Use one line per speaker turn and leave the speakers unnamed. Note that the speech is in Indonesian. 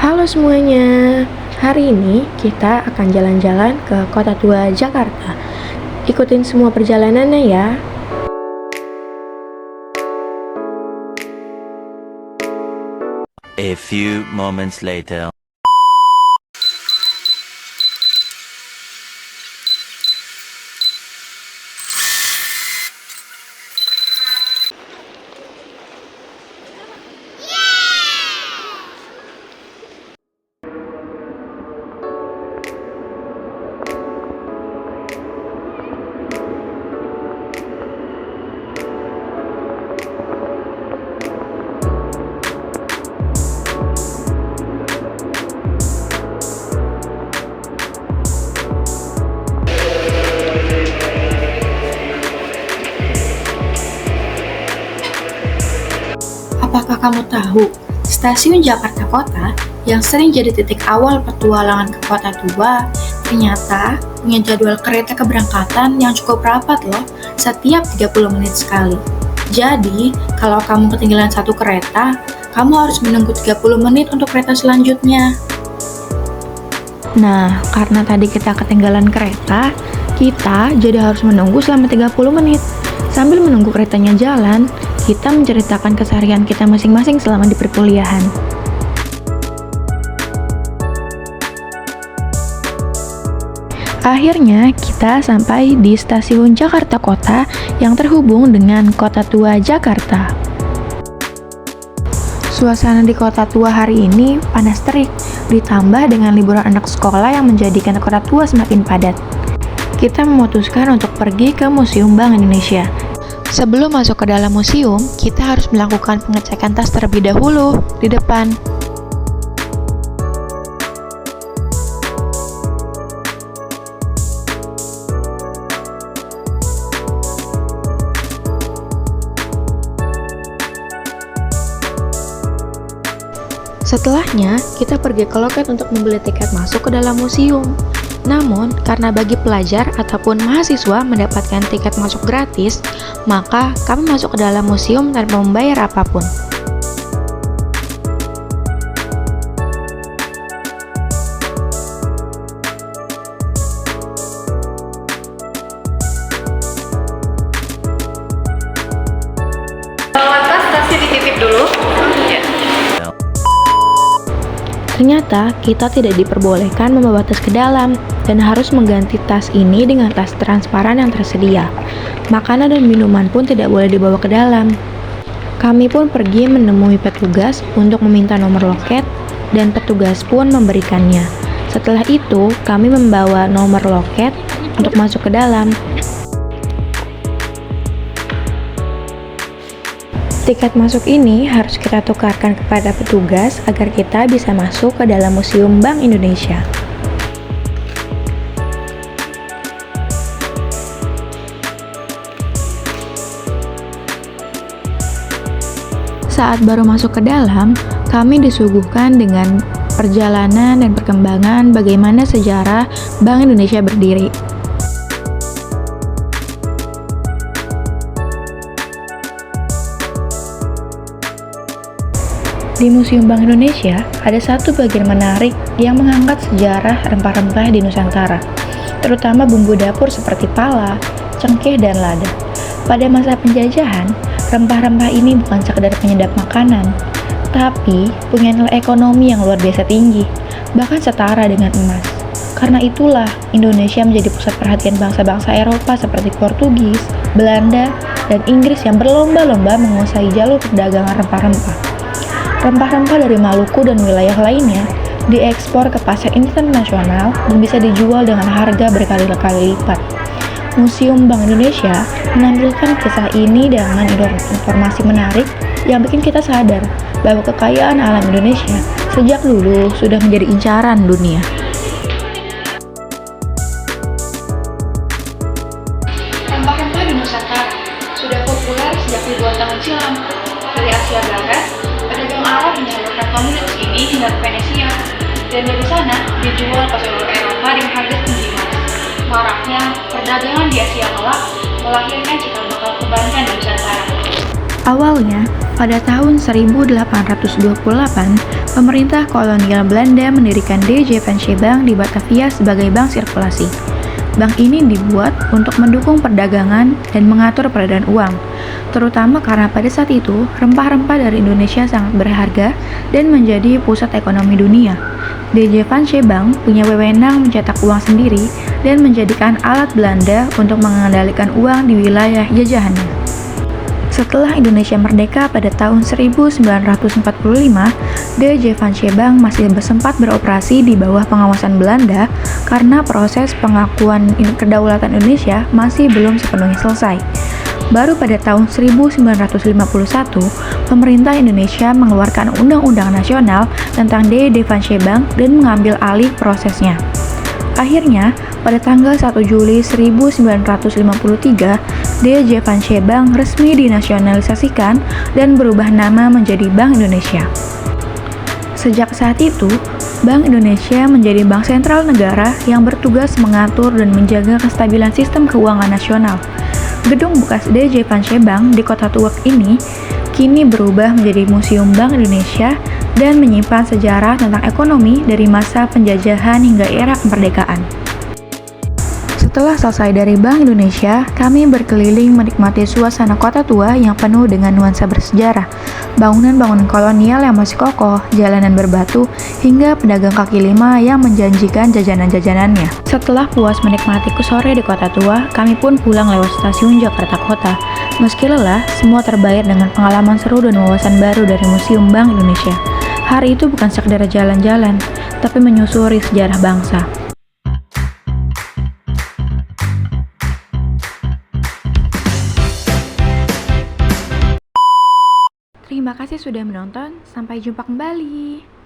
Halo semuanya, hari ini kita akan jalan-jalan ke Kota Tua, Jakarta. Ikutin semua perjalanannya ya.
A few moments later.
Apakah kamu tahu, stasiun Jakarta Kota yang sering jadi titik awal petualangan ke Kota Tua, ternyata punya jadwal kereta keberangkatan yang cukup rapat loh, setiap 30 menit sekali. Jadi, kalau kamu ketinggalan satu kereta, kamu harus menunggu 30 menit untuk kereta selanjutnya.
Nah, karena tadi kita ketinggalan kereta, kita jadi harus menunggu selama 30 menit. Sambil menunggu keretanya jalan, kita menceritakan keseharian kita masing-masing selama di perkuliahan. Akhirnya, kita sampai di stasiun Jakarta Kota yang terhubung dengan Kota Tua, Jakarta. Suasana di Kota Tua hari ini panas terik, ditambah dengan liburan anak sekolah yang menjadikan Kota Tua semakin padat. Kita memutuskan untuk pergi ke Museum Bank Indonesia. Sebelum masuk ke dalam museum, kita harus melakukan pengecekan tas terlebih dahulu di depan. Setelahnya, kita pergi ke loket untuk membeli tiket masuk ke dalam museum. Namun, karena bagi pelajar ataupun mahasiswa mendapatkan tiket masuk gratis, maka kami masuk ke dalam museum tanpa membayar apapun.
Tas tasnya dititip dulu.
Ternyata kita tidak diperbolehkan membawa tas ke dalam dan harus mengganti tas ini dengan tas transparan yang tersedia. Makanan dan minuman pun tidak boleh dibawa ke dalam. Kami pun pergi menemui petugas untuk meminta nomor loket dan petugas pun memberikannya. Setelah itu, kami membawa nomor loket untuk masuk ke dalam. Tiket masuk ini harus kita tukarkan kepada petugas agar kita bisa masuk ke dalam Museum Bank Indonesia. Saat baru masuk ke dalam, kami disuguhkan dengan perjalanan dan perkembangan bagaimana sejarah Bank Indonesia berdiri. Di Museum Bank Indonesia, ada satu bagian menarik yang mengangkat sejarah rempah-rempah di Nusantara, terutama bumbu dapur seperti pala, cengkeh, dan lada. Pada masa penjajahan, rempah-rempah ini bukan sekedar penyedap makanan, tapi punya nilai ekonomi yang luar biasa tinggi, bahkan setara dengan emas. Karena itulah, Indonesia menjadi pusat perhatian bangsa-bangsa Eropa seperti Portugis, Belanda, dan Inggris yang berlomba-lomba menguasai jalur perdagangan rempah-rempah. Rempah-rempah dari Maluku dan wilayah lainnya diekspor ke pasar internasional dan bisa dijual dengan harga berkali-kali lipat. Museum Bank Indonesia menampilkan kisah ini dengan informasi menarik yang bikin kita sadar bahwa kekayaan alam Indonesia sejak dulu sudah menjadi incaran dunia.
Rempah-rempah di Nusantara sudah populer sejak ribuan tahun silam. Dari Asia Barat, pedagang Arab menyalurkan komunitas ini hingga ke Venesia, dan dari sana dijual ke seluruh Eropa dengan harga tinggi. Maraknya perdagangan di Asia kelak melahirkan cikal bakal perbankan di Nusantara.
Awalnya, Pada tahun 1828, pemerintah kolonial Belanda mendirikan DJ Van Schie Bank di Batavia sebagai bank sirkulasi. Bank ini dibuat untuk mendukung perdagangan dan mengatur peredaran uang, terutama karena pada saat itu rempah-rempah dari Indonesia sangat berharga dan menjadi pusat ekonomi dunia. DJ Van Schie Bank punya wewenang mencetak uang sendiri dan menjadikan alat Belanda untuk mengendalikan uang di wilayah jajahannya. Setelah Indonesia merdeka pada tahun 1945, DJ Van Schie Bank masih sempat beroperasi di bawah pengawasan Belanda karena proses pengakuan kedaulatan Indonesia masih belum sepenuhnya selesai. Baru pada tahun 1951, pemerintah Indonesia mengeluarkan Undang-Undang Nasional tentang DJ Van Schie Bank dan mengambil alih prosesnya. Akhirnya, pada tanggal 1 Juli 1953, DJ Van Schie Bank resmi dinasionalisasikan dan berubah nama menjadi Bank Indonesia. Sejak saat itu, Bank Indonesia menjadi bank sentral negara yang bertugas mengatur dan menjaga kestabilan sistem keuangan nasional. Gedung bekas DJ Van Schie Bank di Kota Tuak ini kini berubah menjadi Museum Bank Indonesia dan menyimpan sejarah tentang ekonomi dari masa penjajahan hingga era kemerdekaan. Setelah selesai dari Bank Indonesia, kami berkeliling menikmati suasana kota tua yang penuh dengan nuansa bersejarah, bangunan-bangunan kolonial yang masih kokoh, jalanan berbatu, hingga pedagang kaki lima yang menjanjikan jajanan-jajanannya. Setelah puas menikmati sore di kota tua, kami pun pulang lewat stasiun Jakarta Kota. Meski lelah, semua terbayar dengan pengalaman seru dan wawasan baru dari Museum Bank Indonesia. Hari itu bukan sekedar jalan-jalan, tapi menyusuri sejarah bangsa. Terima kasih sudah menonton, sampai jumpa kembali.